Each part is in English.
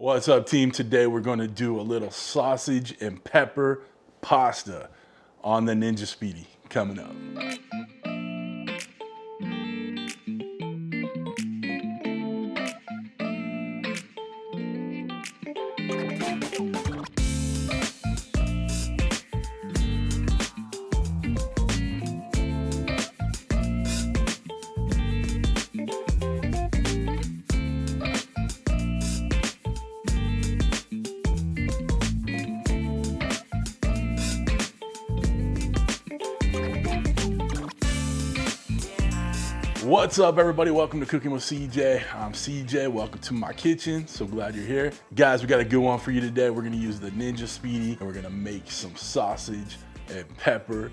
What's up, team? Today we're going to do a little sausage and pepper pasta on the Ninja Speedi coming up. What's up, everybody? Welcome to Cooking with CJ. I'm CJ. Welcome to my kitchen. So glad you're here. Guys, we got a good one for you today. We're gonna use the Ninja Speedi and we're gonna make some sausage and pepper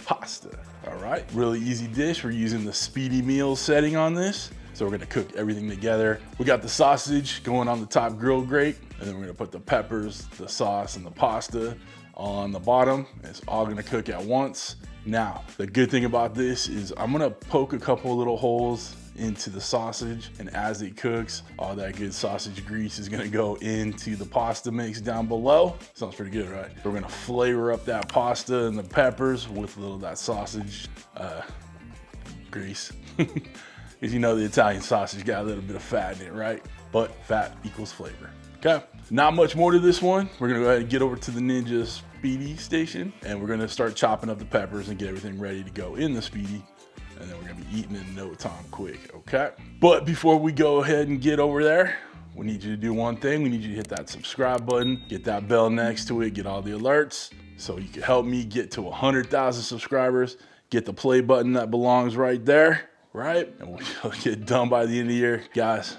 pasta. All right, really easy dish. We're using the Speedi meals setting on this. So we're gonna cook everything together. We got the sausage going on the top grill grate, and then we're gonna put the peppers, the sauce, and the pasta on the bottom. It's all gonna cook at once. Now, the good thing about this is I'm gonna poke a couple little holes into the sausage, and as it cooks, all that good sausage grease is gonna go into the pasta mix down below. Sounds pretty good, right? We're gonna flavor up that pasta and the peppers with a little of that sausage grease. Because you know the Italian sausage got a little bit of fat in it, right? But fat equals flavor. Okay, not much more to this one. We're gonna go ahead and get over to the Ninja Speedi station, and we're gonna start chopping up the peppers and get everything ready to go in the Speedi, and then we're gonna be eating in no time quick, okay? But before we go ahead and get over there, we need you to do one thing. We need you to hit that subscribe button, get that bell next to it, get all the alerts, so you can help me get to 100,000 subscribers, get the play button that belongs right there, right? And we'll get done by the end of the year. Guys,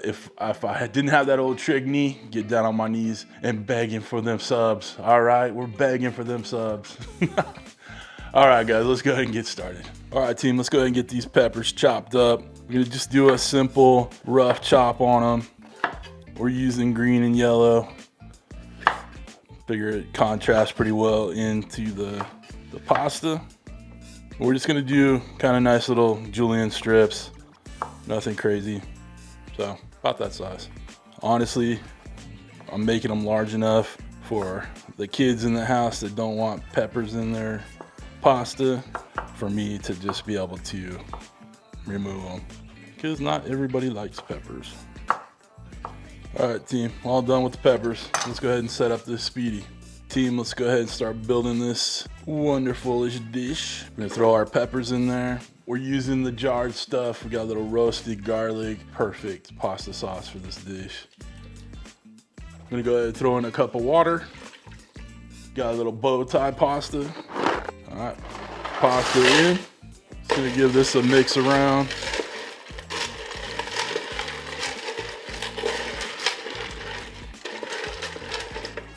if I didn't have that old trick knee, get down on my knees and begging for them subs. All right, we're begging for them subs. All right, guys, let's go ahead and get started. All right, team, let's go ahead and get these peppers chopped up. We're gonna just do a simple rough chop on them. We're using green and yellow. Figure it contrasts pretty well into the pasta. We're just gonna do kind of nice little julienne strips, nothing crazy. So about that size. Honestly, I'm making them large enough for the kids in the house that don't want peppers in their pasta, for me to just be able to remove them, because not everybody likes peppers. All right, team, all done with the peppers. Let's go ahead and set up this Speedi. Team, let's go ahead and start building this wonderful-ish dish. We're gonna throw our peppers in there. We're using the jarred stuff. We got a little roasted garlic. Perfect pasta sauce for this dish. I'm gonna go ahead and throw in a cup of water. Got a little bow tie pasta. All right, pasta in. Just gonna give this a mix around.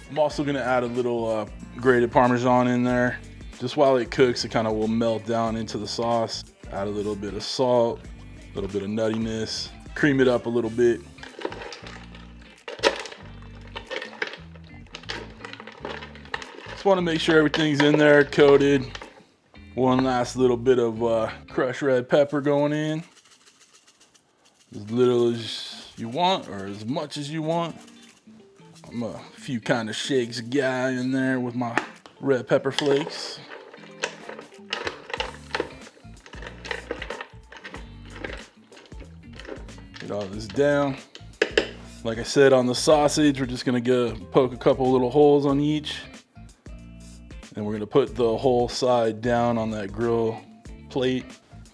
I'm also gonna add a little grated Parmesan in there. Just while it cooks, it kind of will melt down into the sauce. Add a little bit of salt, a little bit of nuttiness, cream it up a little bit. Just want to make sure everything's in there, coated. One last little bit of crushed red pepper going in. As little as you want, or as much as you want. I'm a few kind of shakes guy in there with my red pepper flakes. Get all this down. Like I said, on the sausage, we're just gonna poke a couple little holes on each. And we're gonna put the whole side down on that grill plate.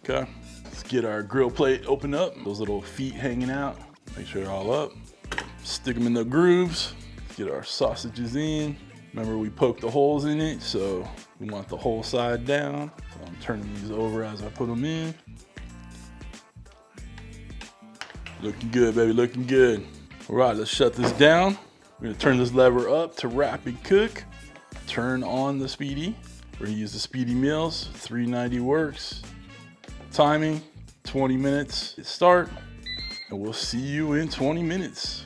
Okay, let's get our grill plate open up. Those little feet hanging out. Make sure they're all up. Stick them in the grooves. Get our sausages in. Remember, we poked the holes in it, so we want the whole side down. So I'm turning these over as I put them in. Looking good, baby, looking good. All right, let's shut this down. We're gonna turn this lever up to rapid cook. Turn on the Speedi. We're gonna use the Speedi meals. 390 works. Timing, 20 minutes start, and we'll see you in 20 minutes.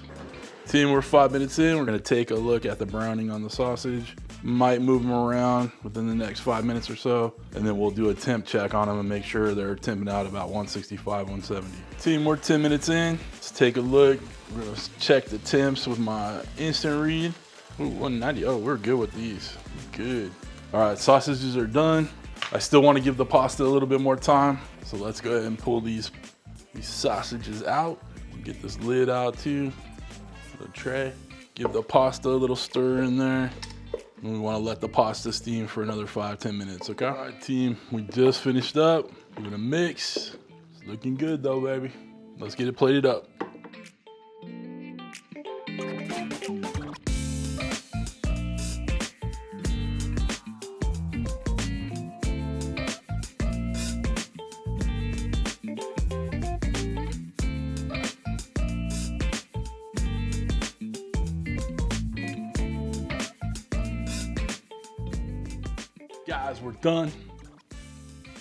Team, we're 5 minutes in. We're gonna take a look at the browning on the sausage. Might move them around within the next 5 minutes or so, and then we'll do a temp check on them and make sure they're temping out about 165, 170. Team, we're 10 minutes in. Let's take a look. We're gonna check the temps with my instant read. Ooh, 190. Oh, we're good with these. Good. All right, sausages are done. I still want to give the pasta a little bit more time, so let's go ahead and pull these sausages out. Get this lid out too. The tray. Give the pasta a little stir in there. And we want to let the pasta steam for another 5-10 minutes. Okay. All right, team. We just finished up. We're gonna mix. It's looking good though, baby. Let's get it plated up. Guys, we're done.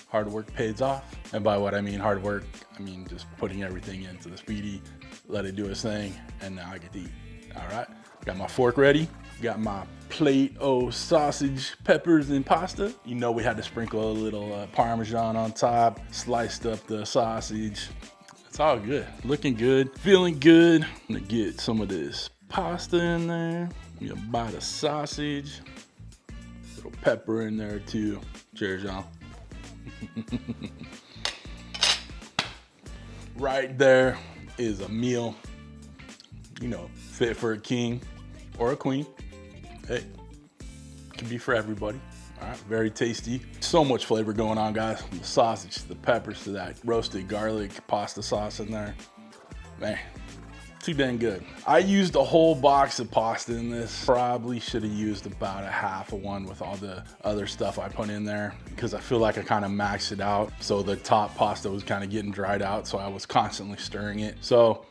Hard work pays off. And by what I mean hard work, I mean just putting everything into the Speedi, let it do its thing, and now I get to eat. All right, got my fork ready. Got my plate of sausage, peppers, and pasta. You know we had to sprinkle a little Parmesan on top, sliced up the sausage. It's all good, looking good, feeling good. I'm gonna get some of this pasta in there. I'm gonna buy the sausage. Little pepper in there too. Cheers, y'all. Right there is a meal, you know, fit for a king or a queen. Hey, can be for everybody. All right, very tasty. So much flavor going on, guys. From the sausage to the peppers to that roasted garlic pasta sauce in there. Man, too dang good. I used a whole box of pasta in this. Probably should have used about a half of one with all the other stuff I put in there because I feel like I kind of maxed it out. So the top pasta was kind of getting dried out. So I was constantly stirring it. So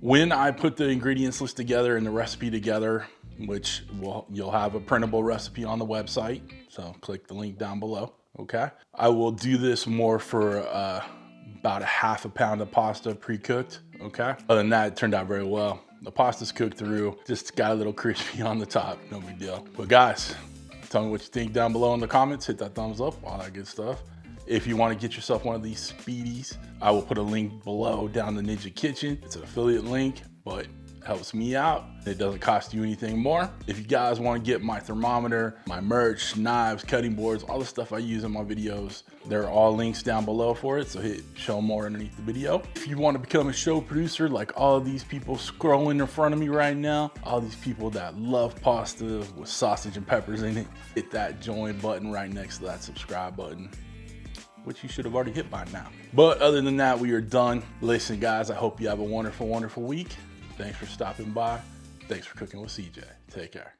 when I put the ingredients list together and the recipe together, which you'll have a printable recipe on the website. So click the link down below, okay? I will do this more for about a half a pound of pasta pre-cooked, okay? Other than that, it turned out very well. The pasta's cooked through, just got a little crispy on the top, no big deal. But guys, tell me what you think down below in the comments, hit that thumbs up, all that good stuff. If you want to get yourself one of these Speedies, I will put a link below down the Ninja Kitchen. It's an affiliate link, but helps me out. It doesn't cost you anything more. If you guys want to get my thermometer, my merch, knives, cutting boards, all the stuff I use in my videos, there are all links down below for it. So hit show more underneath the video. If you want to become a show producer like all of these people scrolling in front of me right now, all these people that love pasta with sausage and peppers in it, hit that join button right next to that subscribe button, which you should have already hit by now. But other than that, we are done. Listen, guys, I hope you have a wonderful, wonderful week. Thanks for stopping by. Thanks for cooking with CJ. Take care.